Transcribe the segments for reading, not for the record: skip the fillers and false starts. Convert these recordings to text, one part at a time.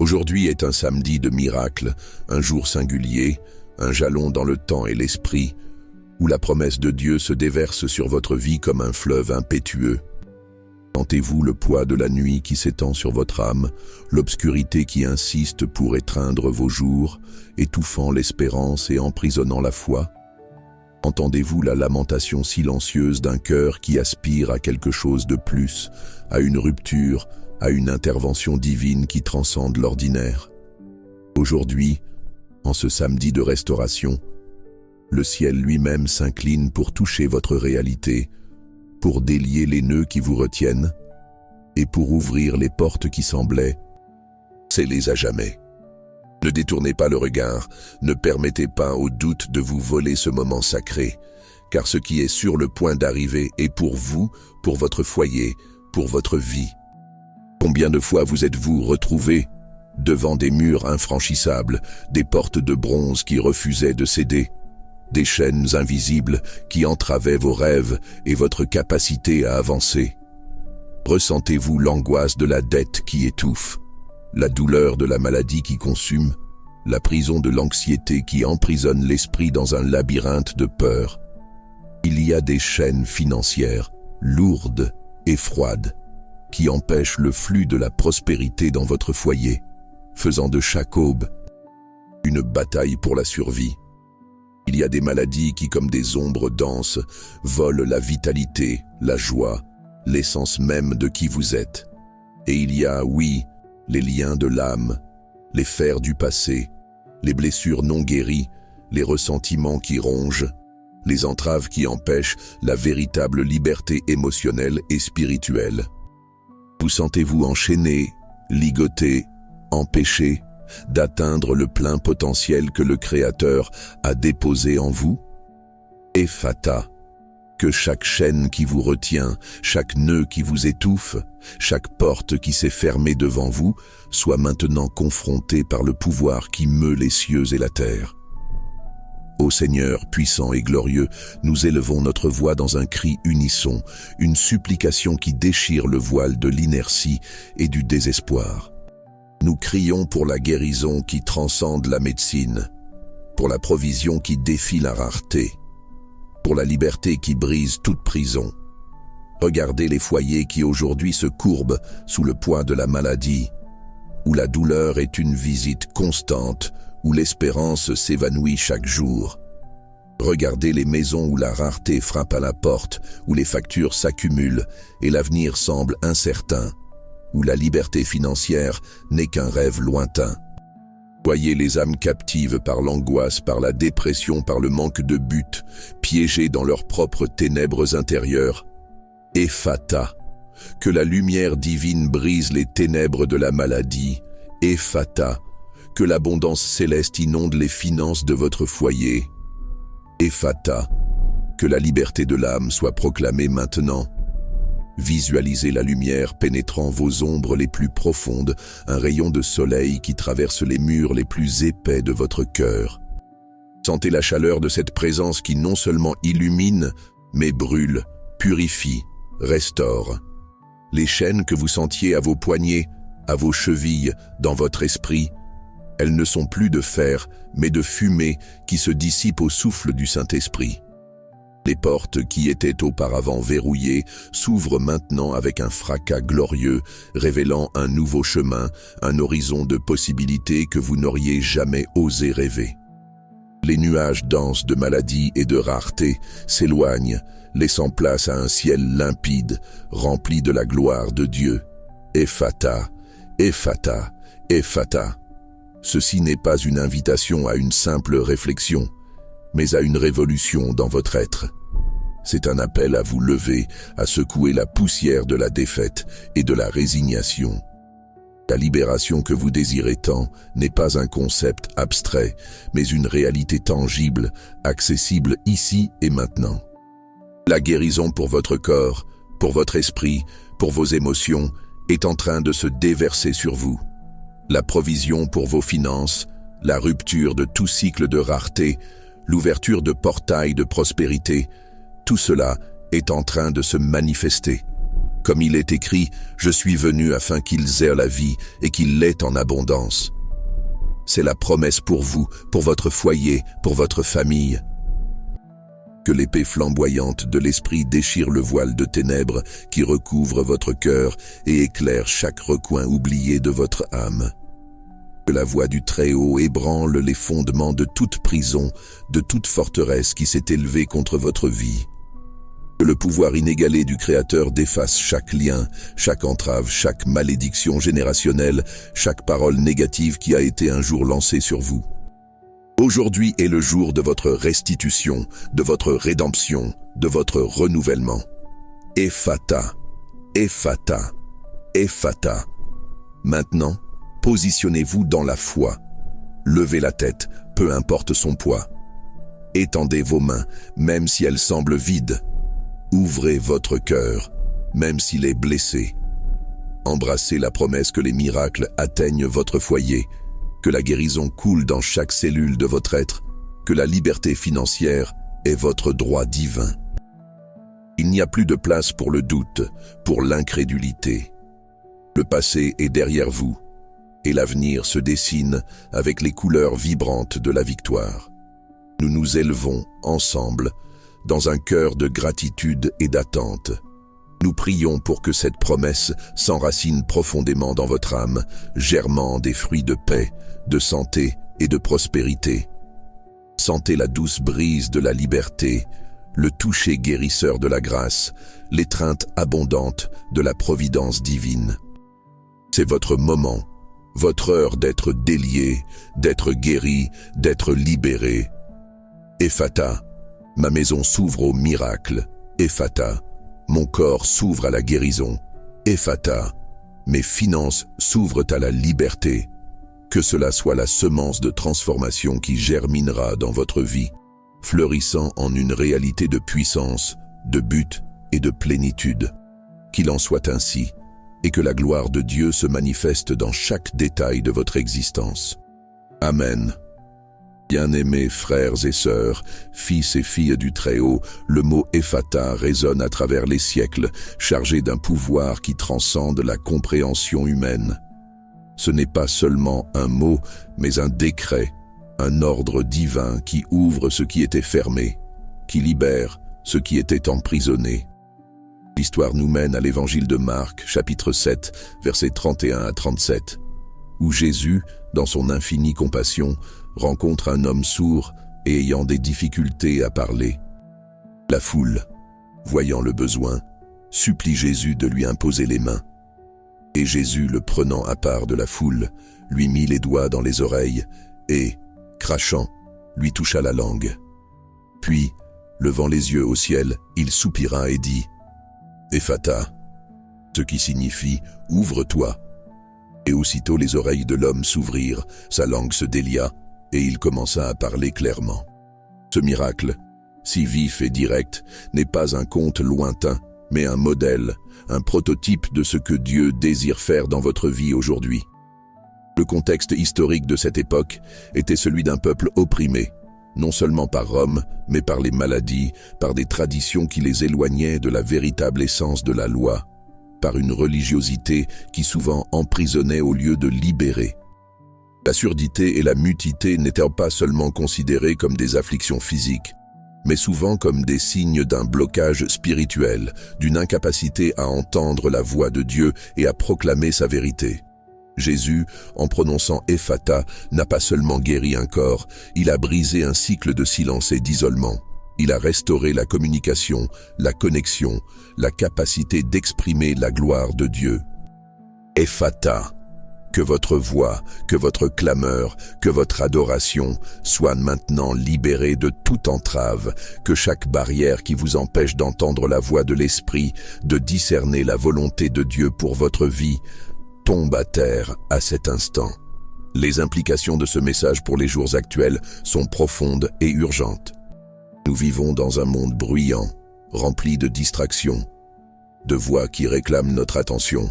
Aujourd'hui est un samedi de miracle, un jour singulier, un jalon dans le temps et l'esprit, où la promesse de Dieu se déverse sur votre vie comme un fleuve impétueux. Sentez-vous le poids de la nuit qui s'étend sur votre âme, l'obscurité qui insiste pour étreindre vos jours, étouffant l'espérance et emprisonnant la foi? Entendez-vous la lamentation silencieuse d'un cœur qui aspire à quelque chose de plus, à une rupture, à une intervention divine qui transcende l'ordinaire? Aujourd'hui, en ce samedi de restauration, le ciel lui-même s'incline pour toucher votre réalité, pour délier les nœuds qui vous retiennent et pour ouvrir les portes qui semblaient scellées à jamais. Ne détournez pas le regard, ne permettez pas au doute de vous voler ce moment sacré, car ce qui est sur le point d'arriver est pour vous, pour votre foyer, pour votre vie. Combien de fois vous êtes-vous retrouvés devant des murs infranchissables, des portes de bronze qui refusaient de céder, des chaînes invisibles qui entravaient vos rêves et votre capacité à avancer? Ressentez-vous l'angoisse de la dette qui étouffe, la douleur de la maladie qui consume, la prison de l'anxiété qui emprisonne l'esprit dans un labyrinthe de peur? Il y a des chaînes financières, lourdes et froides, qui empêchent le flux de la prospérité dans votre foyer, faisant de chaque aube une bataille pour la survie. Il y a des maladies qui, comme des ombres denses, volent la vitalité, la joie, l'essence même de qui vous êtes. Et il y a, oui, les liens de l'âme, les fers du passé, les blessures non guéries, les ressentiments qui rongent, les entraves qui empêchent la véritable liberté émotionnelle et spirituelle. Vous sentez-vous enchaîné, ligoté, empêché d'atteindre le plein potentiel que le Créateur a déposé en vous? Ephata, que chaque chaîne qui vous retient, chaque nœud qui vous étouffe, chaque porte qui s'est fermée devant vous, soit maintenant confrontée par le pouvoir qui meut les cieux et la terre. Ô Seigneur puissant et glorieux, nous élevons notre voix dans un cri unisson, une supplication qui déchire le voile de l'inertie et du désespoir. Nous crions pour la guérison qui transcende la médecine, pour la provision qui défie la rareté, pour la liberté qui brise toute prison. Regardez les foyers qui aujourd'hui se courbent sous le poids de la maladie, où la douleur est une visite constante, où l'espérance s'évanouit chaque jour. Regardez les maisons où la rareté frappe à la porte, où les factures s'accumulent et l'avenir semble incertain, où la liberté financière n'est qu'un rêve lointain. Voyez les âmes captives par l'angoisse, par la dépression, par le manque de but, piégées dans leurs propres ténèbres intérieures. Ephata, que la lumière divine brise les ténèbres de la maladie. Ephata, que l'abondance céleste inonde les finances de votre foyer. Ephata, que la liberté de l'âme soit proclamée maintenant. Visualisez la lumière pénétrant vos ombres les plus profondes, un rayon de soleil qui traverse les murs les plus épais de votre cœur. Sentez la chaleur de cette présence qui non seulement illumine, mais brûle, purifie, restaure. Les chaînes que vous sentiez à vos poignets, à vos chevilles, dans votre esprit, elles ne sont plus de fer, mais de fumée qui se dissipe au souffle du Saint-Esprit. Les portes qui étaient auparavant verrouillées s'ouvrent maintenant avec un fracas glorieux, révélant un nouveau chemin, un horizon de possibilités que vous n'auriez jamais osé rêver. Les nuages denses de maladie et de rareté s'éloignent, laissant place à un ciel limpide, rempli de la gloire de Dieu. Ephata, Ephata, Ephata. Ceci n'est pas une invitation à une simple réflexion, mais à une révolution dans votre être. C'est un appel à vous lever, à secouer la poussière de la défaite et de la résignation. La libération que vous désirez tant n'est pas un concept abstrait, mais une réalité tangible, accessible ici et maintenant. La guérison pour votre corps, pour votre esprit, pour vos émotions, est en train de se déverser sur vous. La provision pour vos finances, la rupture de tout cycle de rareté, l'ouverture de portails de prospérité, tout cela est en train de se manifester. Comme il est écrit, « Je suis venu afin qu'ils aient la vie et qu'ils l'aient en abondance ». C'est la promesse pour vous, pour votre foyer, pour votre famille. Que l'épée flamboyante de l'Esprit déchire le voile de ténèbres qui recouvre votre cœur et éclaire chaque recoin oublié de votre âme. Que la voix du Très-Haut ébranle les fondements de toute prison, de toute forteresse qui s'est élevée contre votre vie. Que le pouvoir inégalé du Créateur défasse chaque lien, chaque entrave, chaque malédiction générationnelle, chaque parole négative qui a été un jour lancée sur vous. Aujourd'hui est le jour de votre restitution, de votre rédemption, de votre renouvellement. Ephata, Ephata, Ephata. Maintenant, positionnez-vous dans la foi. Levez la tête, peu importe son poids. Étendez vos mains, même si elles semblent vides. Ouvrez votre cœur, même s'il est blessé. Embrassez la promesse que les miracles atteignent votre foyer, que la guérison coule dans chaque cellule de votre être, que la liberté financière est votre droit divin. Il n'y a plus de place pour le doute, pour l'incrédulité. Le passé est derrière vous, et l'avenir se dessine avec les couleurs vibrantes de la victoire. Nous nous élevons ensemble, dans un cœur de gratitude et d'attente. Nous prions pour que cette promesse s'enracine profondément dans votre âme, germant des fruits de paix, de santé et de prospérité. Sentez la douce brise de la liberté, le toucher guérisseur de la grâce, l'étreinte abondante de la providence divine. C'est votre moment, votre heure d'être délié, d'être guéri, d'être libéré. Ephata, ma maison s'ouvre au miracle. Ephata, mon corps s'ouvre à la guérison. Ephata, mes finances s'ouvrent à la liberté. Que cela soit la semence de transformation qui germinera dans votre vie, fleurissant en une réalité de puissance, de but et de plénitude. Qu'il en soit ainsi, et que la gloire de Dieu se manifeste dans chaque détail de votre existence. Amen. Bien-aimés frères et sœurs, fils et filles du Très-Haut, le mot Ephata résonne à travers les siècles, chargé d'un pouvoir qui transcende la compréhension humaine. Ce n'est pas seulement un mot, mais un décret, un ordre divin qui ouvre ce qui était fermé, qui libère ce qui était emprisonné. L'histoire nous mène à l'évangile de Marc, chapitre 7, versets 31 à 37, où Jésus, dans son infinie compassion, rencontre un homme sourd et ayant des difficultés à parler. La foule, voyant le besoin, supplie Jésus de lui imposer les mains. Et Jésus, le prenant à part de la foule, lui mit les doigts dans les oreilles et, crachant, lui toucha la langue. Puis, levant les yeux au ciel, il soupira et dit « Ephata », ce qui signifie « ouvre-toi ». Et aussitôt les oreilles de l'homme s'ouvrirent, sa langue se délia, et il commença à parler clairement. Ce miracle, si vif et direct, n'est pas un conte lointain, mais un modèle, un prototype de ce que Dieu désire faire dans votre vie aujourd'hui. Le contexte historique de cette époque était celui d'un peuple opprimé, non seulement par Rome, mais par les maladies, par des traditions qui les éloignaient de la véritable essence de la loi, par une religiosité qui souvent emprisonnait au lieu de libérer. La surdité et la mutité n'étaient pas seulement considérées comme des afflictions physiques, mais souvent comme des signes d'un blocage spirituel, d'une incapacité à entendre la voix de Dieu et à proclamer sa vérité. Jésus, en prononçant Ephata, n'a pas seulement guéri un corps, il a brisé un cycle de silence et d'isolement. Il a restauré la communication, la connexion, la capacité d'exprimer la gloire de Dieu. Ephata, que votre voix, que votre clameur, que votre adoration soient maintenant libérées de toute entrave, que chaque barrière qui vous empêche d'entendre la voix de l'Esprit, de discerner la volonté de Dieu pour votre vie, tombe à terre à cet instant. Les implications de ce message pour les jours actuels sont profondes et urgentes. Nous vivons dans un monde bruyant, rempli de distractions, de voix qui réclament notre attention.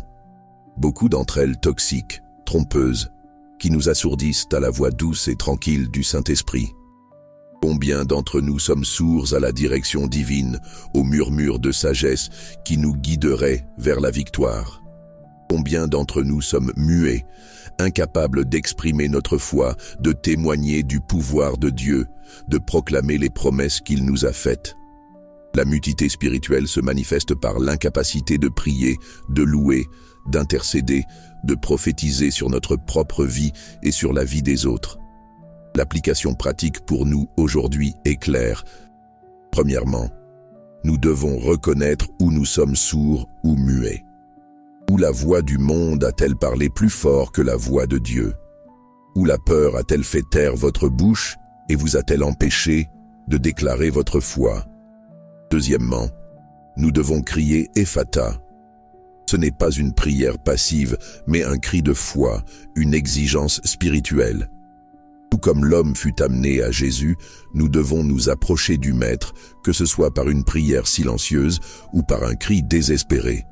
Beaucoup d'entre elles toxiques, trompeuses, qui nous assourdissent à la voix douce et tranquille du Saint-Esprit. Combien d'entre nous sommes sourds à la direction divine, au murmure de sagesse qui nous guiderait vers la victoire? Combien d'entre nous sommes muets, incapables d'exprimer notre foi, de témoigner du pouvoir de Dieu, de proclamer les promesses qu'il nous a faites? La mutité spirituelle se manifeste par l'incapacité de prier, de louer, d'intercéder, de prophétiser sur notre propre vie et sur la vie des autres. L'application pratique pour nous aujourd'hui est claire. Premièrement, nous devons reconnaître où nous sommes sourds ou muets. Où la voix du monde a-t-elle parlé plus fort que la voix de Dieu? Où la peur a-t-elle fait taire votre bouche et vous a-t-elle empêché de déclarer votre foi? Deuxièmement, nous devons crier « Ephata ». Ce n'est pas une prière passive, mais un cri de foi, une exigence spirituelle. Tout comme l'homme fut amené à Jésus, nous devons nous approcher du Maître, que ce soit par une prière silencieuse ou par un cri désespéré.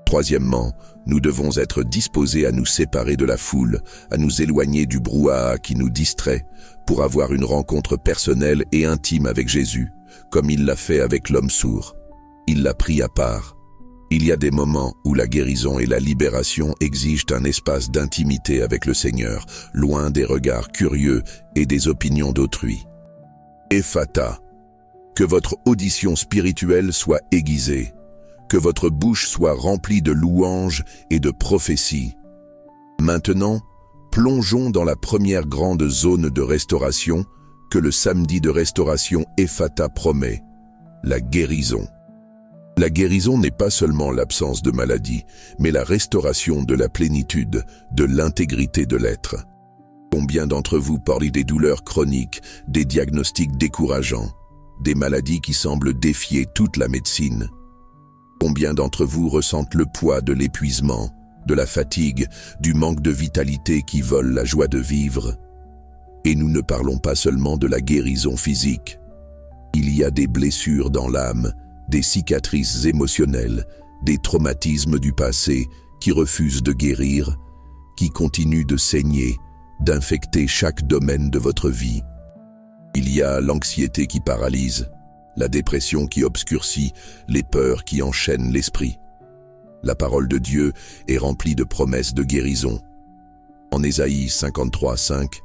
Troisièmement, nous devons être disposés à nous séparer de la foule, à nous éloigner du brouhaha qui nous distrait, pour avoir une rencontre personnelle et intime avec Jésus, comme il l'a fait avec l'homme sourd. Il l'a pris à part. Il y a des moments où la guérison et la libération exigent un espace d'intimité avec le Seigneur, loin des regards curieux et des opinions d'autrui. Ephata, que votre audition spirituelle soit aiguisée, que votre bouche soit remplie de louanges et de prophéties. Maintenant, plongeons dans la première grande zone de restauration que le samedi de restauration Ephata promet, la guérison. La guérison n'est pas seulement l'absence de maladie, mais la restauration de la plénitude, de l'intégrité de l'être. Combien d'entre vous parlent des douleurs chroniques, des diagnostics décourageants, des maladies qui semblent défier toute la médecine? Combien d'entre vous ressentent le poids de l'épuisement, de la fatigue, du manque de vitalité qui vole la joie de vivre? Et nous ne parlons pas seulement de la guérison physique. Il y a des blessures dans l'âme, des cicatrices émotionnelles, des traumatismes du passé qui refusent de guérir, qui continuent de saigner, d'infecter chaque domaine de votre vie. Il y a l'anxiété qui paralyse, la dépression qui obscurcit, les peurs qui enchaînent l'esprit. La parole de Dieu est remplie de promesses de guérison. En Ésaïe 53:5,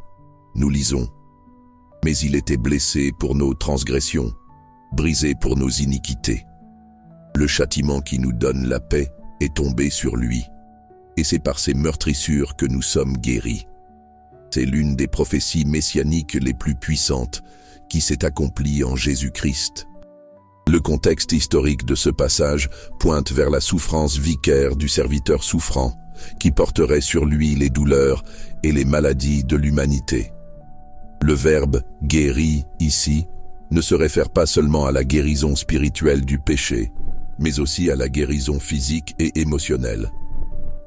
nous lisons « Mais il était blessé pour nos transgressions, brisé pour nos iniquités. Le châtiment qui nous donne la paix est tombé sur lui, et c'est par ses meurtrissures que nous sommes guéris. » C'est l'une des prophéties messianiques les plus puissantes qui s'est accomplie en Jésus-Christ. Le contexte historique de ce passage pointe vers la souffrance vicaire du serviteur souffrant, qui porterait sur lui les douleurs et les maladies de l'humanité. Le verbe « guéri » ici ne se réfère pas seulement à la guérison spirituelle du péché, mais aussi à la guérison physique et émotionnelle.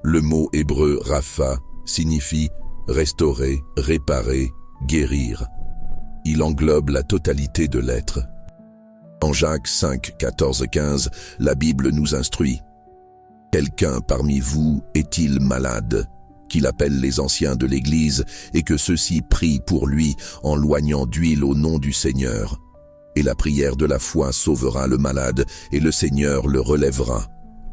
Le mot hébreu « rapha » signifie restaurer, réparer, guérir. Il englobe la totalité de l'être. En Jacques 5, 14-15, la Bible nous instruit. « Quelqu'un parmi vous est-il malade ? Qu'il appelle les anciens de l'Église et que ceux-ci prient pour lui en loignant d'huile au nom du Seigneur. Et la prière de la foi sauvera le malade et le Seigneur le relèvera.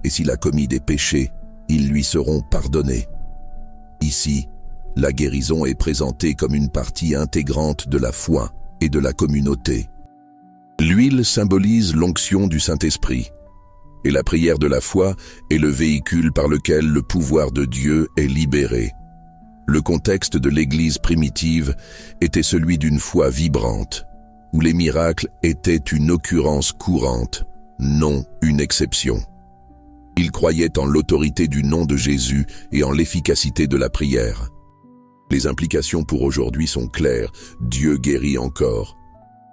Et s'il a commis des péchés, ils lui seront pardonnés. » Ici, la guérison est présentée comme une partie intégrante de la foi et de la communauté. L'huile symbolise l'onction du Saint-Esprit, et la prière de la foi est le véhicule par lequel le pouvoir de Dieu est libéré. Le contexte de l'Église primitive était celui d'une foi vibrante, où les miracles étaient une occurrence courante, non une exception. Ils croyaient en l'autorité du nom de Jésus et en l'efficacité de la prière. Les implications pour aujourd'hui sont claires, Dieu guérit encore.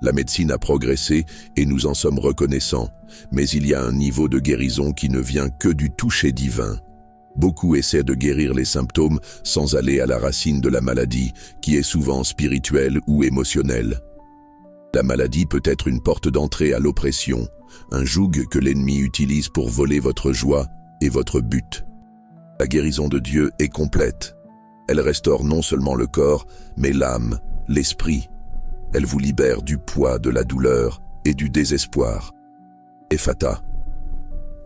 La médecine a progressé et nous en sommes reconnaissants, mais il y a un niveau de guérison qui ne vient que du toucher divin. Beaucoup essaient de guérir les symptômes sans aller à la racine de la maladie, qui est souvent spirituelle ou émotionnelle. La maladie peut être une porte d'entrée à l'oppression, un joug que l'ennemi utilise pour voler votre joie et votre but. La guérison de Dieu est complète. Elle restaure non seulement le corps, mais l'âme, l'esprit. Elle vous libère du poids de la douleur et du désespoir. Ephata.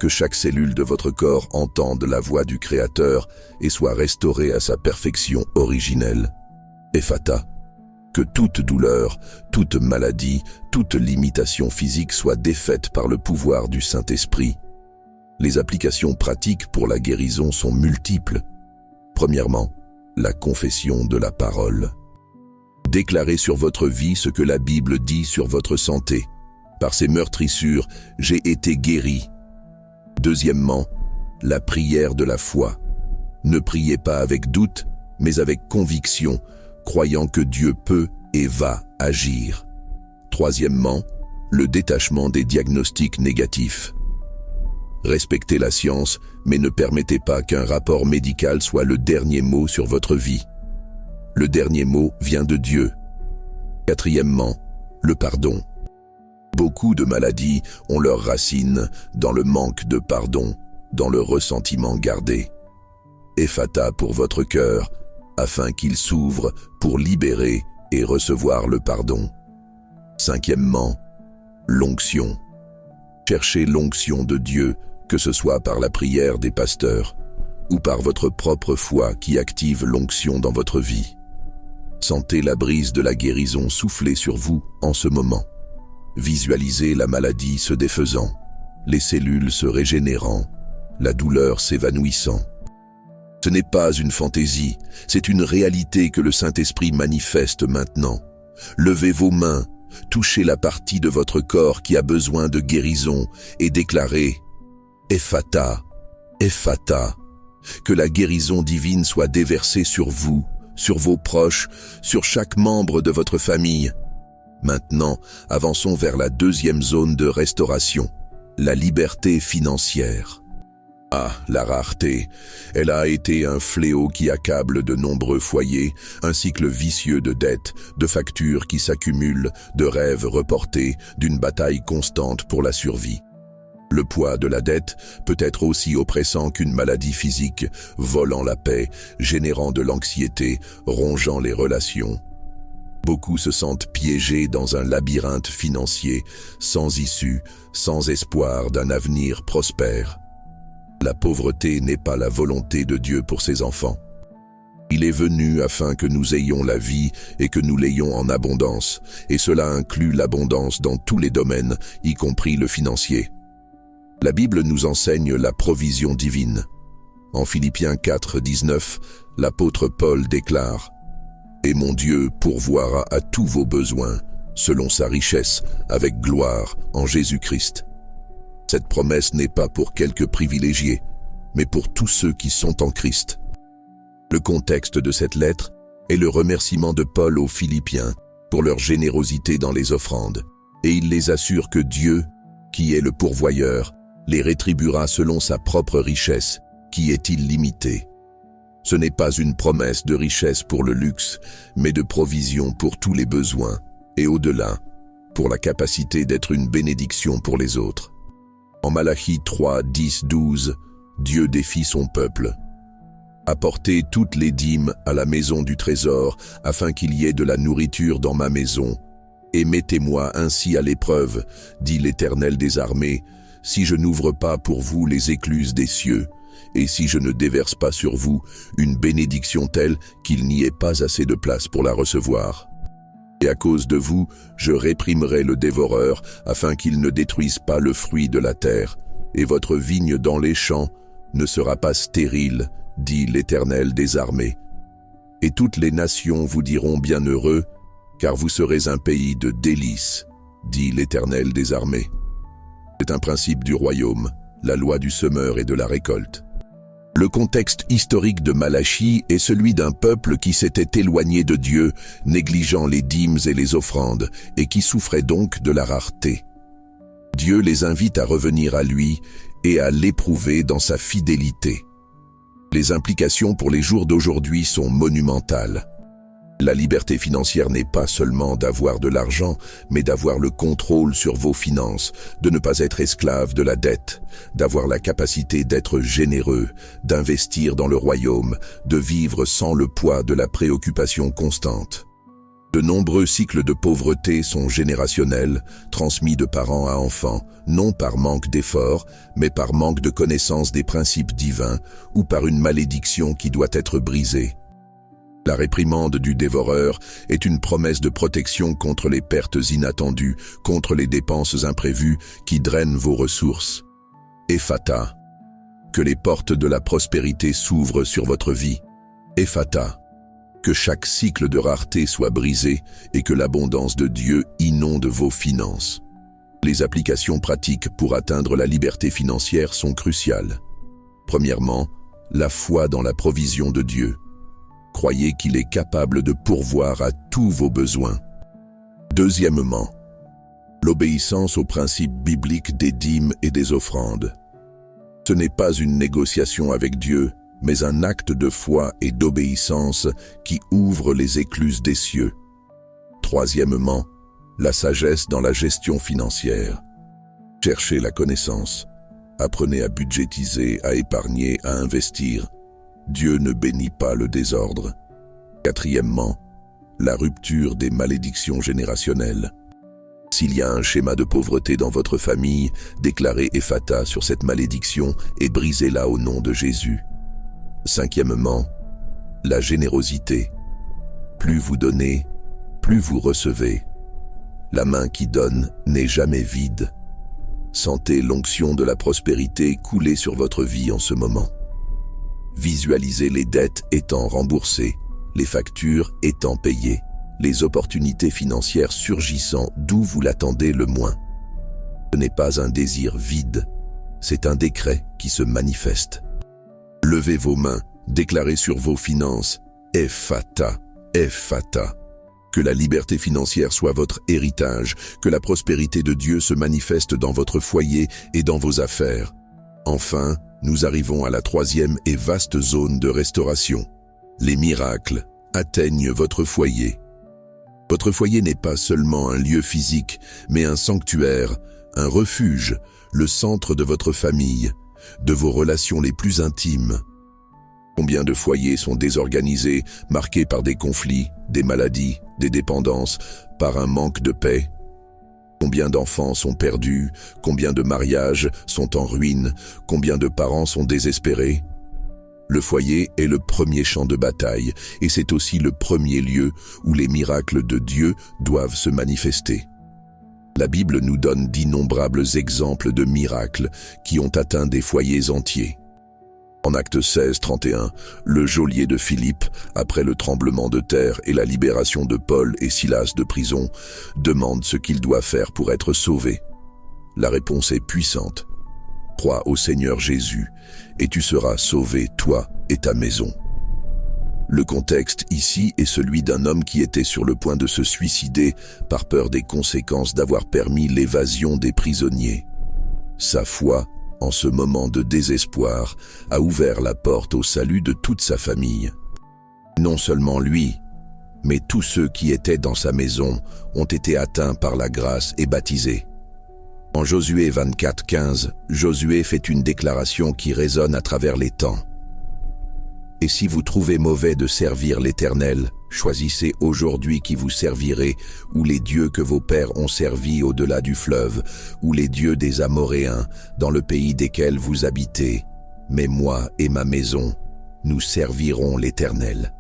Que chaque cellule de votre corps entende la voix du Créateur et soit restaurée à sa perfection originelle. Ephata. Que toute douleur, toute maladie, toute limitation physique soit défaite par le pouvoir du Saint-Esprit. Les applications pratiques pour la guérison sont multiples. Premièrement, la confession de la parole. Déclarez sur votre vie ce que la Bible dit sur votre santé. Par ses meurtrissures, j'ai été guéri. Deuxièmement, la prière de la foi. Ne priez pas avec doute, mais avec conviction, croyant que Dieu peut et va agir. Troisièmement, le détachement des diagnostics négatifs. Respectez la science, mais ne permettez pas qu'un rapport médical soit le dernier mot sur votre vie. Le dernier mot vient de Dieu. Quatrièmement, le pardon. Beaucoup de maladies ont leurs racines dans le manque de pardon, dans le ressentiment gardé. Ephata pour votre cœur, afin qu'il s'ouvre pour libérer et recevoir le pardon. Cinquièmement, l'onction. Cherchez l'onction de Dieu, que ce soit par la prière des pasteurs ou par votre propre foi qui active l'onction dans votre vie. Sentez la brise de la guérison souffler sur vous en ce moment. Visualisez la maladie se défaisant, les cellules se régénérant, la douleur s'évanouissant. Ce n'est pas une fantaisie, c'est une réalité que le Saint-Esprit manifeste maintenant. Levez vos mains, touchez la partie de votre corps qui a besoin de guérison et déclarez « Ephata, Ephata ». Que la guérison divine soit déversée sur vous, sur vos proches, sur chaque membre de votre famille. Maintenant, avançons vers la deuxième zone de restauration, la liberté financière. Ah, la rareté, elle a été un fléau qui accable de nombreux foyers, un cycle vicieux de dettes, de factures qui s'accumulent, de rêves reportés, d'une bataille constante pour la survie. Le poids de la dette peut être aussi oppressant qu'une maladie physique, volant la paix, générant de l'anxiété, rongeant les relations. Beaucoup se sentent piégés dans un labyrinthe financier, sans issue, sans espoir d'un avenir prospère. La pauvreté n'est pas la volonté de Dieu pour ses enfants. Il est venu afin que nous ayons la vie et que nous l'ayons en abondance, et cela inclut l'abondance dans tous les domaines, y compris le financier. La Bible nous enseigne la provision divine. En Philippiens 4, 19, l'apôtre Paul déclare « Et mon Dieu pourvoira à tous vos besoins, selon sa richesse, avec gloire en Jésus-Christ. » Cette promesse n'est pas pour quelques privilégiés, mais pour tous ceux qui sont en Christ. Le contexte de cette lettre est le remerciement de Paul aux Philippiens pour leur générosité dans les offrandes, et il les assure que Dieu, qui est le pourvoyeur, les rétribuera selon sa propre richesse, qui est illimitée. Ce n'est pas une promesse de richesse pour le luxe, mais de provision pour tous les besoins, et au-delà, pour la capacité d'être une bénédiction pour les autres. En Malachie 3, 10, 12, Dieu défie son peuple. « Apportez toutes les dîmes à la maison du trésor, afin qu'il y ait de la nourriture dans ma maison. Et mettez-moi ainsi à l'épreuve, dit l'Éternel des armées, si je n'ouvre pas pour vous les écluses des cieux, et si je ne déverse pas sur vous une bénédiction telle qu'il n'y ait pas assez de place pour la recevoir. Et à cause de vous, je réprimerai le dévoreur, afin qu'il ne détruise pas le fruit de la terre, et votre vigne dans les champs ne sera pas stérile, dit l'Éternel des armées. Et toutes les nations vous diront bienheureux, car vous serez un pays de délices, dit l'Éternel des armées. C'est un principe du royaume, la loi du semeur et de la récolte. Le contexte historique de Malachie est celui d'un peuple qui s'était éloigné de Dieu, négligeant les dîmes et les offrandes, et qui souffrait donc de la rareté. Dieu les invite à revenir à lui et à l'éprouver dans sa fidélité. Les implications pour les jours d'aujourd'hui sont monumentales. La liberté financière n'est pas seulement d'avoir de l'argent, mais d'avoir le contrôle sur vos finances, de ne pas être esclave de la dette, d'avoir la capacité d'être généreux, d'investir dans le royaume, de vivre sans le poids de la préoccupation constante. De nombreux cycles de pauvreté sont générationnels, transmis de parents à enfants, non par manque d'efforts, mais par manque de connaissance des principes divins ou par une malédiction qui doit être brisée. La réprimande du dévoreur est une promesse de protection contre les pertes inattendues, contre les dépenses imprévues qui drainent vos ressources. Ephata. Que les portes de la prospérité s'ouvrent sur votre vie. Ephata. Que chaque cycle de rareté soit brisé et que l'abondance de Dieu inonde vos finances. Les applications pratiques pour atteindre la liberté financière sont cruciales. Premièrement, la foi dans la provision de Dieu. Croyez qu'il est capable de pourvoir à tous vos besoins. Deuxièmement, l'obéissance aux principes bibliques des dîmes et des offrandes. Ce n'est pas une négociation avec Dieu, mais un acte de foi et d'obéissance qui ouvre les écluses des cieux. Troisièmement, la sagesse dans la gestion financière. Cherchez la connaissance. Apprenez à budgétiser, à épargner, à investir. Dieu ne bénit pas le désordre. Quatrièmement, la rupture des malédictions générationnelles. S'il y a un schéma de pauvreté dans votre famille, déclarez Ephata sur cette malédiction et brisez-la au nom de Jésus. Cinquièmement, la générosité. Plus vous donnez, plus vous recevez. La main qui donne n'est jamais vide. Sentez l'onction de la prospérité couler sur votre vie en ce moment. Visualisez les dettes étant remboursées, les factures étant payées, les opportunités financières surgissant d'où vous l'attendez le moins. Ce n'est pas un désir vide, c'est un décret qui se manifeste. Levez vos mains, déclarez sur vos finances « Ephata, Ephata ». Que la liberté financière soit votre héritage, que la prospérité de Dieu se manifeste dans votre foyer et dans vos affaires. Enfin, nous arrivons à la troisième et vaste zone de restauration. Les miracles atteignent votre foyer. Votre foyer n'est pas seulement un lieu physique, mais un sanctuaire, un refuge, le centre de votre famille, de vos relations les plus intimes. Combien de foyers sont désorganisés, marqués par des conflits, des maladies, des dépendances, par un manque de paix? Combien d'enfants sont perdus? Combien de mariages sont en ruine? Combien de parents sont désespérés? Le foyer est le premier champ de bataille et c'est aussi le premier lieu où les miracles de Dieu doivent se manifester. La Bible nous donne d'innombrables exemples de miracles qui ont atteint des foyers entiers. En Actes 16, 31, le geôlier de Philippe, après le tremblement de terre et la libération de Paul et Silas de prison, demande ce qu'il doit faire pour être sauvé. La réponse est puissante. Crois au Seigneur Jésus, et tu seras sauvé, toi et ta maison. Le contexte ici est celui d'un homme qui était sur le point de se suicider par peur des conséquences d'avoir permis l'évasion des prisonniers. Sa foi, en ce moment de désespoir, a ouvert la porte au salut de toute sa famille. Non seulement lui, mais tous ceux qui étaient dans sa maison ont été atteints par la grâce et baptisés. En Josué 24, 15, Josué fait une déclaration qui résonne à travers les temps. « Et si vous trouvez mauvais de servir l'Éternel, choisissez aujourd'hui qui vous servirez, ou les dieux que vos pères ont servis au-delà du fleuve, ou les dieux des Amoréens, dans le pays desquels vous habitez. Mais moi et ma maison, nous servirons l'Éternel. »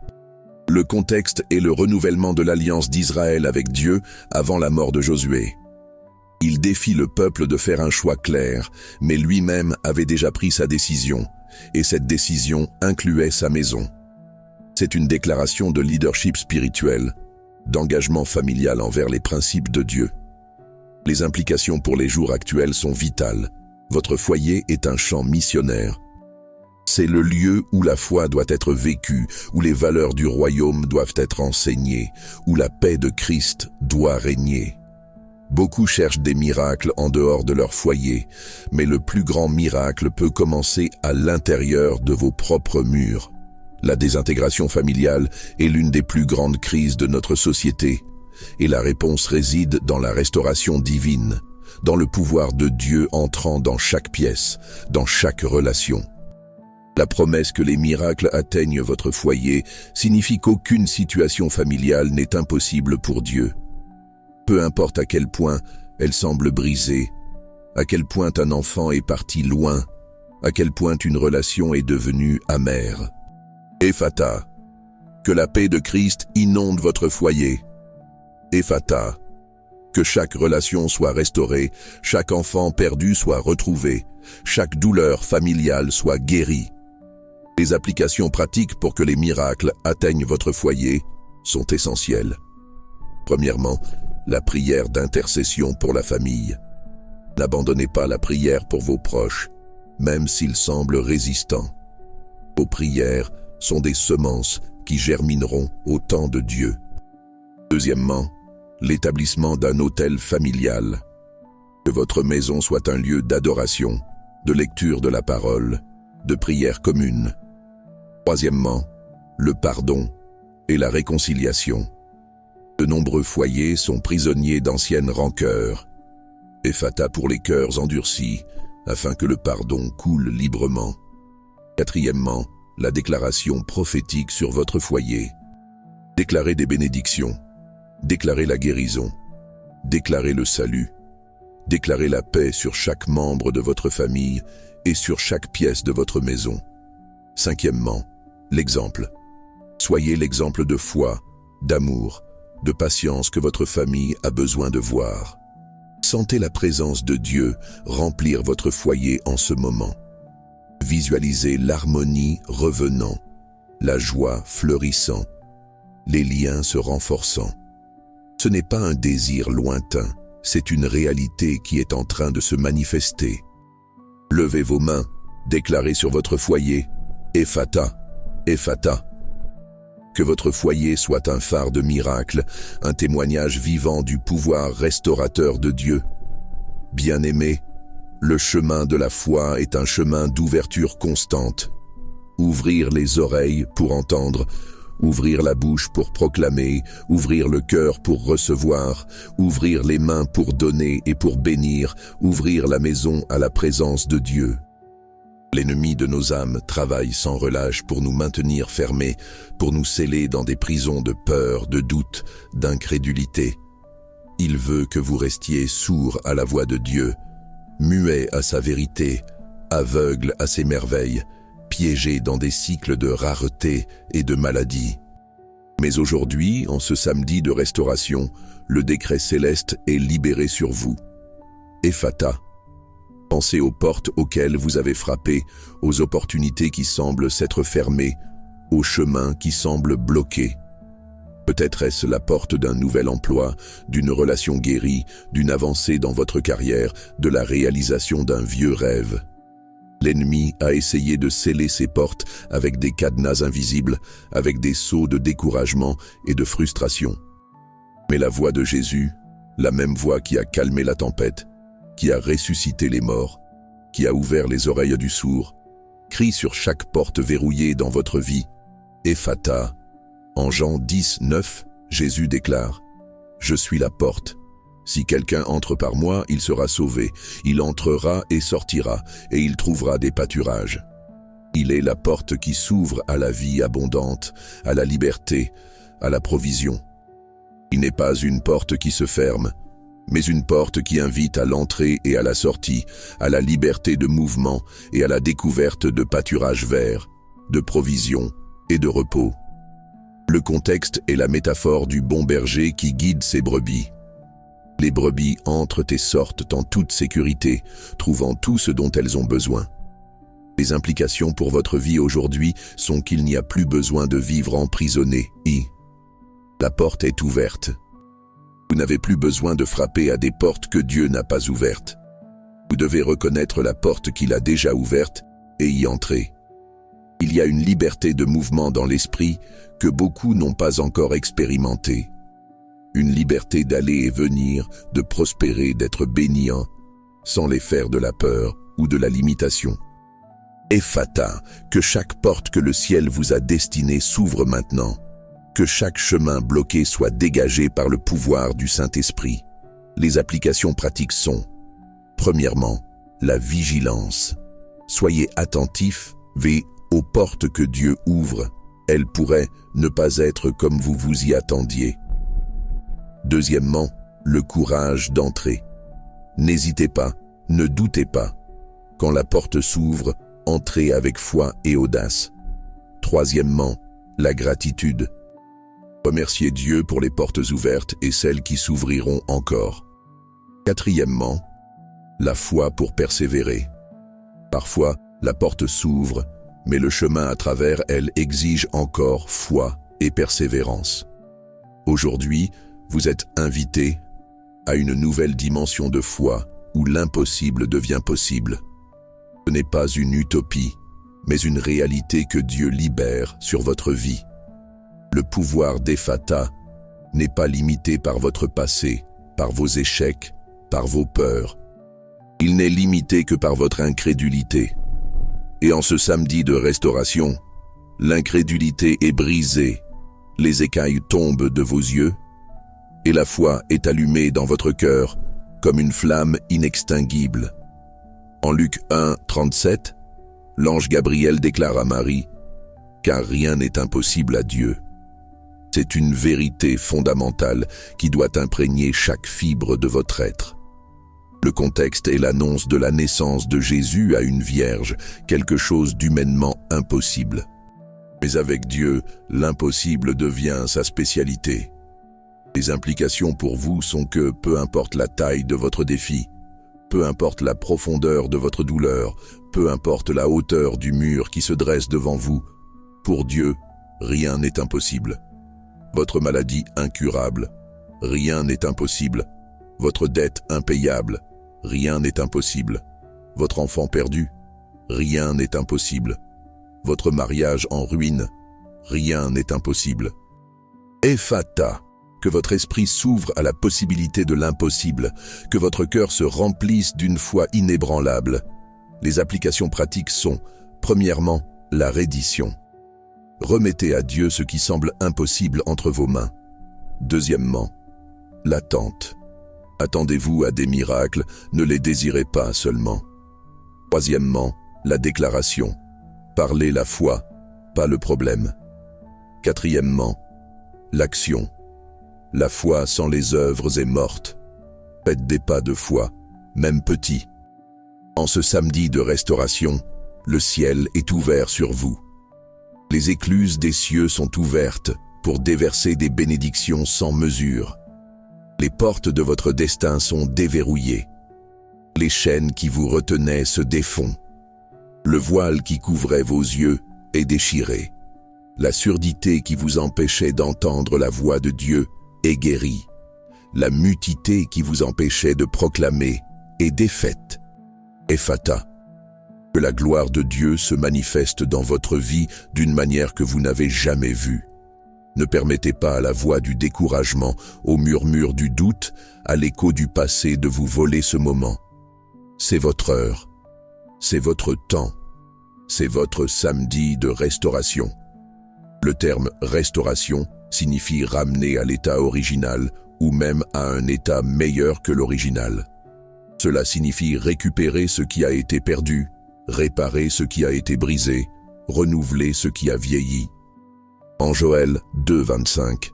Le contexte est le renouvellement de l'alliance d'Israël avec Dieu avant la mort de Josué. Il défie le peuple de faire un choix clair, mais lui-même avait déjà pris sa décision, et cette décision incluait sa maison. C'est une déclaration de leadership spirituel, d'engagement familial envers les principes de Dieu. Les implications pour les jours actuels sont vitales. Votre foyer est un champ missionnaire. C'est le lieu où la foi doit être vécue, où les valeurs du royaume doivent être enseignées, où la paix de Christ doit régner. Beaucoup cherchent des miracles en dehors de leur foyer, mais le plus grand miracle peut commencer à l'intérieur de vos propres murs. La désintégration familiale est l'une des plus grandes crises de notre société, et la réponse réside dans la restauration divine, dans le pouvoir de Dieu entrant dans chaque pièce, dans chaque relation. La promesse que les miracles atteignent votre foyer signifie qu'aucune situation familiale n'est impossible pour Dieu. Peu importe à quel point elle semble brisée, à quel point un enfant est parti loin, à quel point une relation est devenue amère. Ephata, que la paix de Christ inonde votre foyer. Ephata, que chaque relation soit restaurée, chaque enfant perdu soit retrouvé, chaque douleur familiale soit guérie. Les applications pratiques pour que les miracles atteignent votre foyer sont essentielles. Premièrement, la prière d'intercession pour la famille. N'abandonnez pas la prière pour vos proches, même s'ils semblent résistants. Vos prières sont des semences qui germineront au temps de Dieu. Deuxièmement, l'établissement d'un autel familial. Que votre maison soit un lieu d'adoration, de lecture de la parole, de prière commune. Troisièmement, le pardon et la réconciliation. De nombreux foyers sont prisonniers d'anciennes rancœurs. Ephata pour les cœurs endurcis, afin que le pardon coule librement. Quatrièmement, la déclaration prophétique sur votre foyer. Déclarez des bénédictions, déclarez la guérison, déclarez le salut, déclarez la paix sur chaque membre de votre famille et sur chaque pièce de votre maison. Cinquièmement, l'exemple. Soyez l'exemple de foi, d'amour, de patience que votre famille a besoin de voir. Sentez la présence de Dieu remplir votre foyer en ce moment. Visualisez l'harmonie revenant, la joie fleurissant, les liens se renforçant. Ce n'est pas un désir lointain, c'est une réalité qui est en train de se manifester. Levez vos mains, déclarez sur votre foyer « Ephata, Ephata ». Que votre foyer soit un phare de miracle, un témoignage vivant du pouvoir restaurateur de Dieu. Bien-aimés, le chemin de la foi est un chemin d'ouverture constante. Ouvrir les oreilles pour entendre, ouvrir la bouche pour proclamer, ouvrir le cœur pour recevoir, ouvrir les mains pour donner et pour bénir, ouvrir la maison à la présence de Dieu. L'ennemi de nos âmes travaille sans relâche pour nous maintenir fermés, pour nous sceller dans des prisons de peur, de doute, d'incrédulité. Il veut que vous restiez sourds à la voix de Dieu, muets à sa vérité, aveugles à ses merveilles, piégés dans des cycles de rareté et de maladie. Mais aujourd'hui, en ce samedi de restauration, le décret céleste est libéré sur vous. Ephata. Pensez aux portes auxquelles vous avez frappé, aux opportunités qui semblent s'être fermées, aux chemins qui semblent bloqués. Peut-être est-ce la porte d'un nouvel emploi, d'une relation guérie, d'une avancée dans votre carrière, de la réalisation d'un vieux rêve. L'ennemi a essayé de sceller ces portes avec des cadenas invisibles, avec des sceaux de découragement et de frustration. Mais la voix de Jésus, la même voix qui a calmé la tempête, qui a ressuscité les morts, qui a ouvert les oreilles du sourd, crie sur chaque porte verrouillée dans votre vie. Ephata. En Jean 10, 9, Jésus déclare « Je suis la porte. Si quelqu'un entre par moi, il sera sauvé. Il entrera et sortira, et il trouvera des pâturages. » Il est la porte qui s'ouvre à la vie abondante, à la liberté, à la provision. Il n'est pas une porte qui se ferme, mais une porte qui invite à l'entrée et à la sortie, à la liberté de mouvement et à la découverte de pâturages verts, de provisions et de repos. Le contexte est la métaphore du bon berger qui guide ses brebis. Les brebis entrent et sortent en toute sécurité, trouvant tout ce dont elles ont besoin. Les implications pour votre vie aujourd'hui sont qu'il n'y a plus besoin de vivre emprisonné. La porte est ouverte. Vous n'avez plus besoin de frapper à des portes que Dieu n'a pas ouvertes. Vous devez reconnaître la porte qu'il a déjà ouverte et y entrer. Il y a une liberté de mouvement dans l'esprit que beaucoup n'ont pas encore expérimentée. Une liberté d'aller et venir, de prospérer, d'être béniant, sans les faire de la peur ou de la limitation. Ephata, que chaque porte que le ciel vous a destinée s'ouvre maintenant. Que chaque chemin bloqué soit dégagé par le pouvoir du Saint-Esprit. Les applications pratiques sont: premièrement, la vigilance. Soyez attentifs, aux portes que Dieu ouvre, elles pourraient ne pas être comme vous vous y attendiez. Deuxièmement, le courage d'entrer. N'hésitez pas, ne doutez pas. Quand la porte s'ouvre, entrez avec foi et audace. Troisièmement, la gratitude. Remerciez Dieu pour les portes ouvertes et celles qui s'ouvriront encore. Quatrièmement, la foi pour persévérer. Parfois, la porte s'ouvre, mais le chemin à travers elle exige encore foi et persévérance. Aujourd'hui, vous êtes invité à une nouvelle dimension de foi où l'impossible devient possible. Ce n'est pas une utopie, mais une réalité que Dieu libère sur votre vie. Le pouvoir d'Ephata n'est pas limité par votre passé, par vos échecs, par vos peurs. Il n'est limité que par votre incrédulité. Et en ce samedi de restauration, l'incrédulité est brisée, les écailles tombent de vos yeux, et la foi est allumée dans votre cœur comme une flamme inextinguible. En Luc 1, 37, l'ange Gabriel déclare à Marie « Car rien n'est impossible à Dieu ». C'est une vérité fondamentale qui doit imprégner chaque fibre de votre être. Le contexte est l'annonce de la naissance de Jésus à une vierge, quelque chose d'humainement impossible. Mais avec Dieu, l'impossible devient sa spécialité. Les implications pour vous sont que, peu importe la taille de votre défi, peu importe la profondeur de votre douleur, peu importe la hauteur du mur qui se dresse devant vous, pour Dieu, rien n'est impossible. Votre maladie incurable, rien n'est impossible. Votre dette impayable, rien n'est impossible. Votre enfant perdu, rien n'est impossible. Votre mariage en ruine, rien n'est impossible. Ephata, que votre esprit s'ouvre à la possibilité de l'impossible, que votre cœur se remplisse d'une foi inébranlable. Les applications pratiques sont, premièrement, la reddition. Remettez à Dieu ce qui semble impossible entre vos mains. Deuxièmement, l'attente. Attendez-vous à des miracles, ne les désirez pas seulement. Troisièmement, la déclaration. Parlez la foi, pas le problème. Quatrièmement, l'action. La foi sans les œuvres est morte. Faites des pas de foi, même petits. En ce samedi de restauration, le ciel est ouvert sur vous. Les écluses des cieux sont ouvertes pour déverser des bénédictions sans mesure. Les portes de votre destin sont déverrouillées. Les chaînes qui vous retenaient se défont. Le voile qui couvrait vos yeux est déchiré. La surdité qui vous empêchait d'entendre la voix de Dieu est guérie. La mutité qui vous empêchait de proclamer est défaite. Ephata. Que la gloire de Dieu se manifeste dans votre vie d'une manière que vous n'avez jamais vue. Ne permettez pas à la voix du découragement, au murmure du doute, à l'écho du passé de vous voler ce moment. C'est votre heure, c'est votre temps, c'est votre samedi de restauration. Le terme « restauration » signifie ramener à l'état original ou même à un état meilleur que l'original. Cela signifie récupérer ce qui a été perdu, réparer ce qui a été brisé, renouveler ce qui a vieilli. En Joël 2, 25,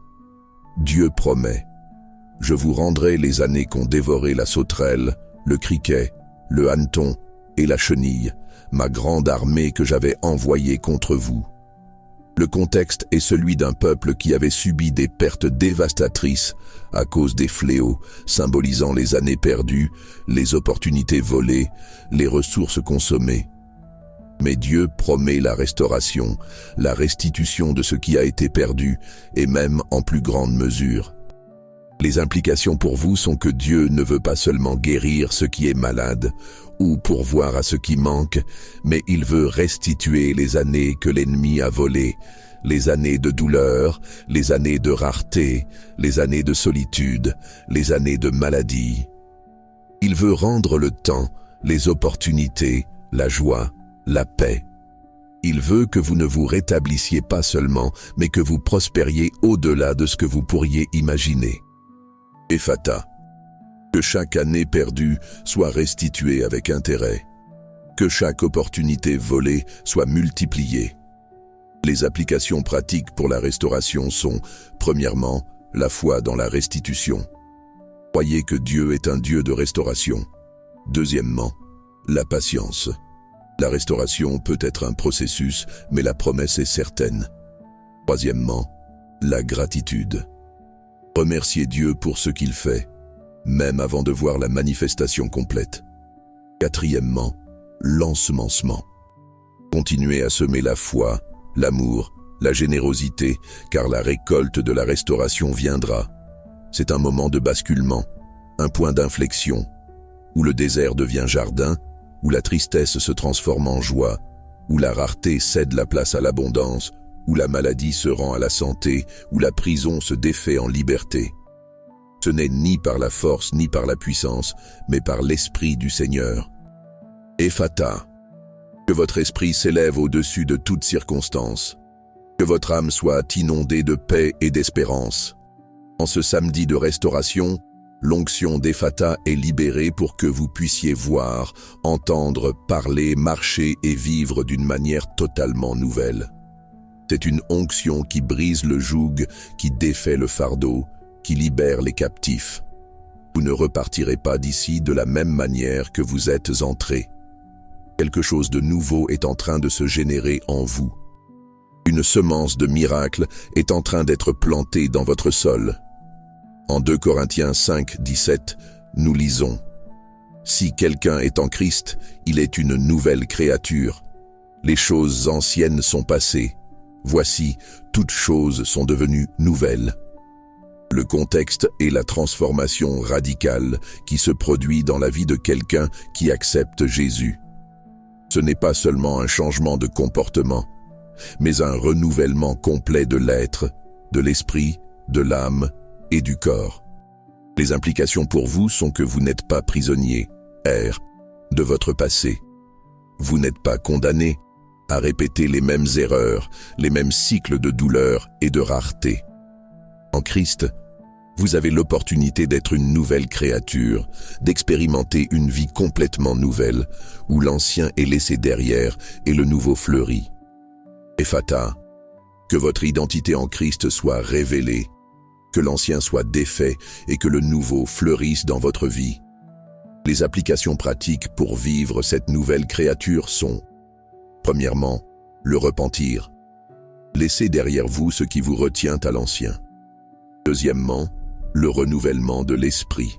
Dieu promet « Je vous rendrai les années qu'ont dévoré la sauterelle, le criquet, le hanneton et la chenille, ma grande armée que j'avais envoyée contre vous. » Le contexte est celui d'un peuple qui avait subi des pertes dévastatrices à cause des fléaux, symbolisant les années perdues, les opportunités volées, les ressources consommées. Mais Dieu promet la restauration, la restitution de ce qui a été perdu, et même en plus grande mesure. Les implications pour vous sont que Dieu ne veut pas seulement guérir ce qui est malade, ou pourvoir à ce qui manque, mais il veut restituer les années que l'ennemi a volées, les années de douleur, les années de rareté, les années de solitude, les années de maladie. Il veut rendre le temps, les opportunités, la joie, la paix. Il veut que vous ne vous rétablissiez pas seulement, mais que vous prospériez au-delà de ce que vous pourriez imaginer. Ephata. Que chaque année perdue soit restituée avec intérêt. Que chaque opportunité volée soit multipliée. Les applications pratiques pour la restauration sont, premièrement, la foi dans la restitution. Croyez que Dieu est un Dieu de restauration. Deuxièmement, la patience. La restauration peut être un processus, mais la promesse est certaine. Troisièmement, la gratitude. Remerciez Dieu pour ce qu'il fait, même avant de voir la manifestation complète. Quatrièmement, l'ensemencement. Continuez à semer la foi, l'amour, la générosité, car la récolte de la restauration viendra. C'est un moment de basculement, un point d'inflexion, où le désert devient jardin, où la tristesse se transforme en joie, où la rareté cède la place à l'abondance, où la maladie se rend à la santé, où la prison se défait en liberté. Ce n'est ni par la force ni par la puissance, mais par l'Esprit du Seigneur. Ephata, que votre esprit s'élève au-dessus de toute circonstance, que votre âme soit inondée de paix et d'espérance. En ce samedi de restauration, l'onction d'Ephata est libérée pour que vous puissiez voir, entendre, parler, marcher et vivre d'une manière totalement nouvelle. C'est une onction qui brise le joug, qui défait le fardeau, qui libère les captifs. Vous ne repartirez pas d'ici de la même manière que vous êtes entrés. Quelque chose de nouveau est en train de se générer en vous. Une semence de miracle est en train d'être plantée dans votre sol. En 2 Corinthiens 5, 17, nous lisons « Si quelqu'un est en Christ, il est une nouvelle créature. Les choses anciennes sont passées. Voici, toutes choses sont devenues nouvelles. » Le contexte est la transformation radicale qui se produit dans la vie de quelqu'un qui accepte Jésus. Ce n'est pas seulement un changement de comportement, mais un renouvellement complet de l'être, de l'esprit, de l'âme et du corps. Les implications pour vous sont que vous n'êtes pas prisonnier, de votre passé. Vous n'êtes pas condamné à répéter les mêmes erreurs, les mêmes cycles de douleur et de rareté. En Christ, vous avez l'opportunité d'être une nouvelle créature, d'expérimenter une vie complètement nouvelle, où l'ancien est laissé derrière et le nouveau fleurit. Ephata, que votre identité en Christ soit révélée, que l'ancien soit défait et que le nouveau fleurisse dans votre vie. Les applications pratiques pour vivre cette nouvelle créature sont, premièrement, le repentir. Laissez derrière vous ce qui vous retient à l'ancien. Deuxièmement, le renouvellement de l'esprit.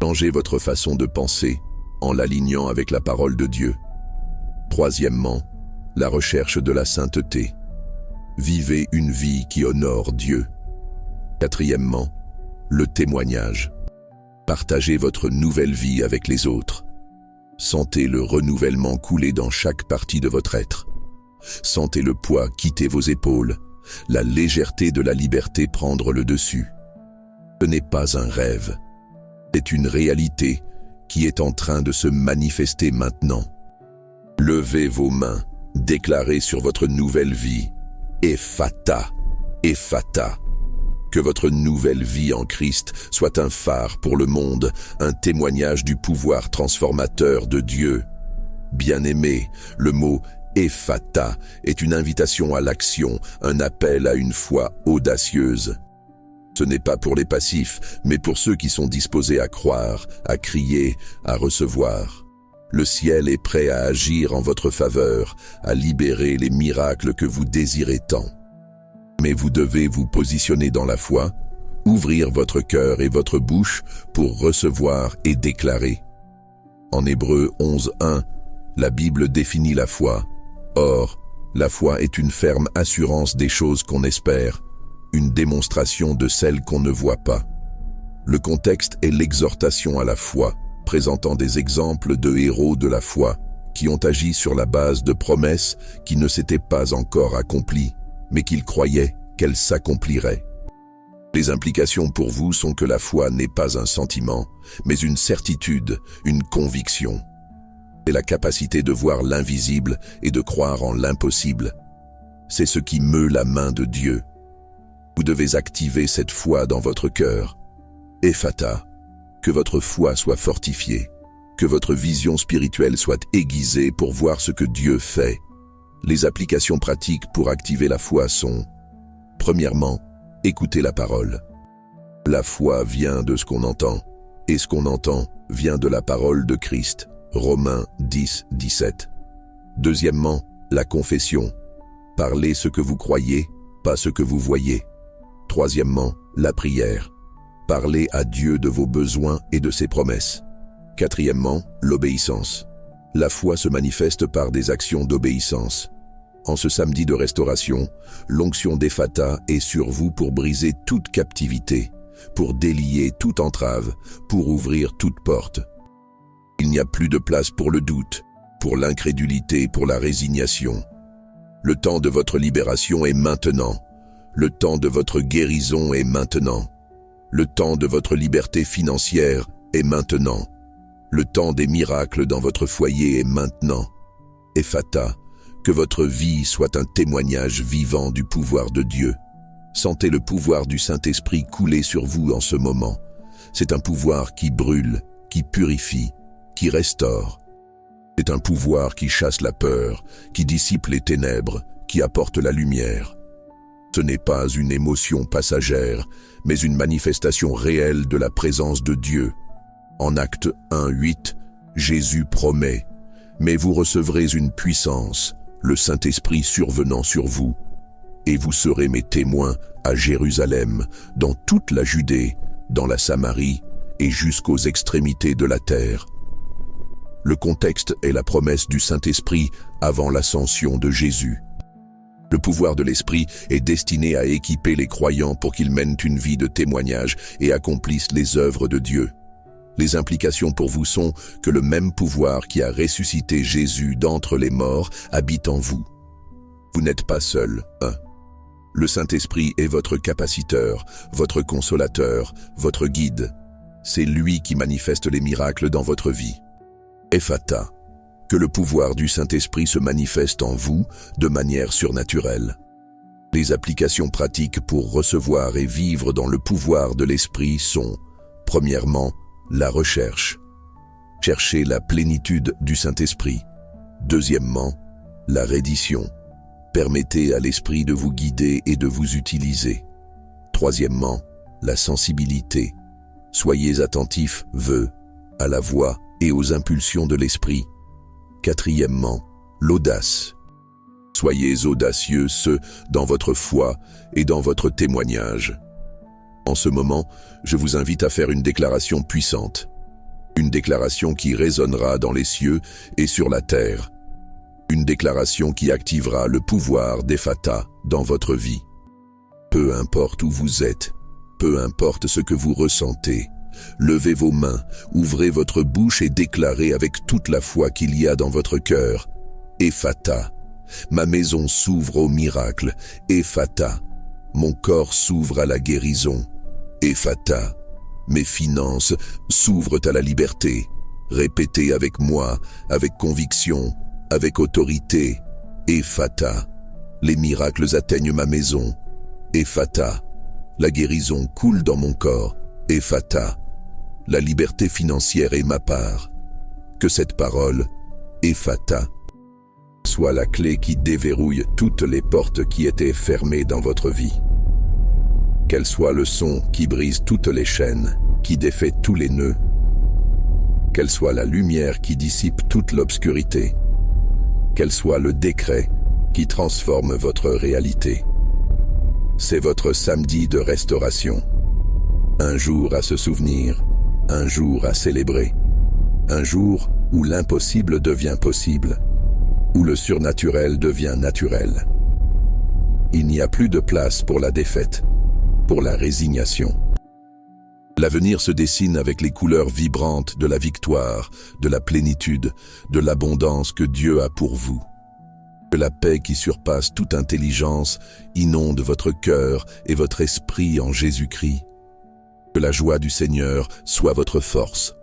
Changez votre façon de penser en l'alignant avec la parole de Dieu. Troisièmement, la recherche de la sainteté. Vivez une vie qui honore Dieu. Quatrièmement, le témoignage. Partagez votre nouvelle vie avec les autres. Sentez le renouvellement couler dans chaque partie de votre être. Sentez le poids quitter vos épaules, la légèreté de la liberté prendre le dessus. Ce n'est pas un rêve, c'est une réalité qui est en train de se manifester maintenant. Levez vos mains, déclarez sur votre nouvelle vie, Ephata, Ephata. Que votre nouvelle vie en Christ soit un phare pour le monde, un témoignage du pouvoir transformateur de Dieu. Bien-aimé, le mot Ephata est une invitation à l'action, un appel à une foi audacieuse. Ce n'est pas pour les passifs, mais pour ceux qui sont disposés à croire, à crier, à recevoir. Le ciel est prêt à agir en votre faveur, à libérer les miracles que vous désirez tant. Mais vous devez vous positionner dans la foi, ouvrir votre cœur et votre bouche pour recevoir et déclarer. En Hébreux 11:1, la Bible définit la foi. Or, la foi est une ferme assurance des choses qu'on espère, une démonstration de celles qu'on ne voit pas. Le contexte est l'exhortation à la foi, présentant des exemples de héros de la foi, qui ont agi sur la base de promesses qui ne s'étaient pas encore accomplies, mais qu'ils croyaient qu'elles s'accompliraient. Les implications pour vous sont que la foi n'est pas un sentiment, mais une certitude, une conviction. C'est la capacité de voir l'invisible et de croire en l'impossible. C'est ce qui meut la main de Dieu. Vous devez activer cette foi dans votre cœur. Ephata, que votre foi soit fortifiée. Que votre vision spirituelle soit aiguisée pour voir ce que Dieu fait. Les applications pratiques pour activer la foi sont: premièrement, écoutez la parole. La foi vient de ce qu'on entend, et ce qu'on entend vient de la parole de Christ. Romains 10, 17. Deuxièmement, la confession. Parlez ce que vous croyez, pas ce que vous voyez. Troisièmement, la prière. Parlez à Dieu de vos besoins et de ses promesses. Quatrièmement, l'obéissance. La foi se manifeste par des actions d'obéissance. En ce samedi de restauration, l'onction d'Ephata est sur vous pour briser toute captivité, pour délier toute entrave, pour ouvrir toute porte. Il n'y a plus de place pour le doute, pour l'incrédulité, pour la résignation. Le temps de votre libération est maintenant. Le temps de votre guérison est maintenant. Le temps de votre liberté financière est maintenant. Le temps des miracles dans votre foyer est maintenant. Ephata, que votre vie soit un témoignage vivant du pouvoir de Dieu. Sentez le pouvoir du Saint-Esprit couler sur vous en ce moment. C'est un pouvoir qui brûle, qui purifie, qui restaure. C'est un pouvoir qui chasse la peur, qui dissipe les ténèbres, qui apporte la lumière. Ce n'est pas une émotion passagère, mais une manifestation réelle de la présence de Dieu. En Actes 1, 8, Jésus promet: « Mais vous recevrez une puissance, le Saint-Esprit survenant sur vous, et vous serez mes témoins à Jérusalem, dans toute la Judée, dans la Samarie et jusqu'aux extrémités de la terre. » Le contexte est la promesse du Saint-Esprit avant l'ascension de Jésus. Le pouvoir de l'Esprit est destiné à équiper les croyants pour qu'ils mènent une vie de témoignage et accomplissent les œuvres de Dieu. Les implications pour vous sont que le même pouvoir qui a ressuscité Jésus d'entre les morts habite en vous. Vous n'êtes pas seul. 1. Le Saint-Esprit est votre capaciteur, votre consolateur, votre guide. C'est lui qui manifeste les miracles dans votre vie. Ephata, que le pouvoir du Saint-Esprit se manifeste en vous de manière surnaturelle. Les applications pratiques pour recevoir et vivre dans le pouvoir de l'Esprit sont: premièrement, la recherche. Cherchez la plénitude du Saint-Esprit. Deuxièmement, la reddition. Permettez à l'Esprit de vous guider et de vous utiliser. Troisièmement, la sensibilité. Soyez attentifs, à la voix et aux impulsions de l'Esprit. Quatrièmement, l'audace. Soyez audacieux, dans votre foi et dans votre témoignage. En ce moment, je vous invite à faire une déclaration puissante. Une déclaration qui résonnera dans les cieux et sur la terre. Une déclaration qui activera le pouvoir d'Ephata dans votre vie. Peu importe où vous êtes, peu importe ce que vous ressentez, levez vos mains, ouvrez votre bouche et déclarez avec toute la foi qu'il y a dans votre cœur: Ephata, ma maison s'ouvre au miracle. Ephata, mon corps s'ouvre à la guérison. Ephata, mes finances s'ouvrent à la liberté. Répétez avec moi, avec conviction, avec autorité: Ephata, les miracles atteignent ma maison. Ephata, la guérison coule dans mon corps. Ephata, la liberté financière est ma part. Que cette parole, Ephata, soit la clé qui déverrouille toutes les portes qui étaient fermées dans votre vie. Qu'elle soit le son qui brise toutes les chaînes, qui défait tous les nœuds. Qu'elle soit la lumière qui dissipe toute l'obscurité. Qu'elle soit le décret qui transforme votre réalité. C'est votre samedi de restauration. Un jour à se souvenir, un jour à célébrer. Un jour où l'impossible devient possible, où le surnaturel devient naturel. Il n'y a plus de place pour la défaite, pour la résignation. L'avenir se dessine avec les couleurs vibrantes de la victoire, de la plénitude, de l'abondance que Dieu a pour vous. Que la paix qui surpasse toute intelligence inonde votre cœur et votre esprit en Jésus-Christ. Que la joie du Seigneur soit votre force.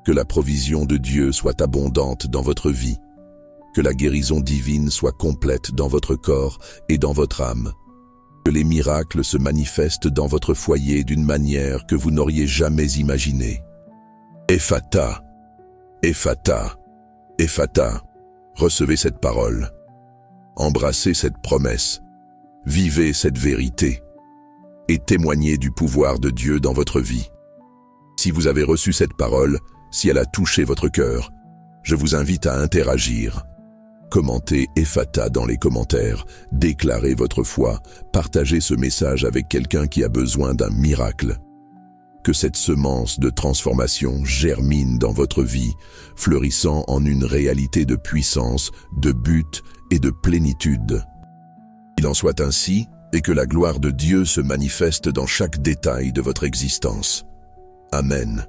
Que la provision de Dieu soit abondante dans votre vie. Que la guérison divine soit complète dans votre corps et dans votre âme. Que les miracles se manifestent dans votre foyer d'une manière que vous n'auriez jamais imaginée. Ephata, Ephata, Ephata, recevez cette parole. Embrassez cette promesse. Vivez cette vérité. Et témoignez du pouvoir de Dieu dans votre vie. Si vous avez reçu cette parole, si elle a touché votre cœur, je vous invite à interagir. Commentez Ephata dans les commentaires, déclarez votre foi, partagez ce message avec quelqu'un qui a besoin d'un miracle. Que cette semence de transformation germine dans votre vie, fleurissant en une réalité de puissance, de but et de plénitude. Qu'il en soit ainsi, et que la gloire de Dieu se manifeste dans chaque détail de votre existence. Amen.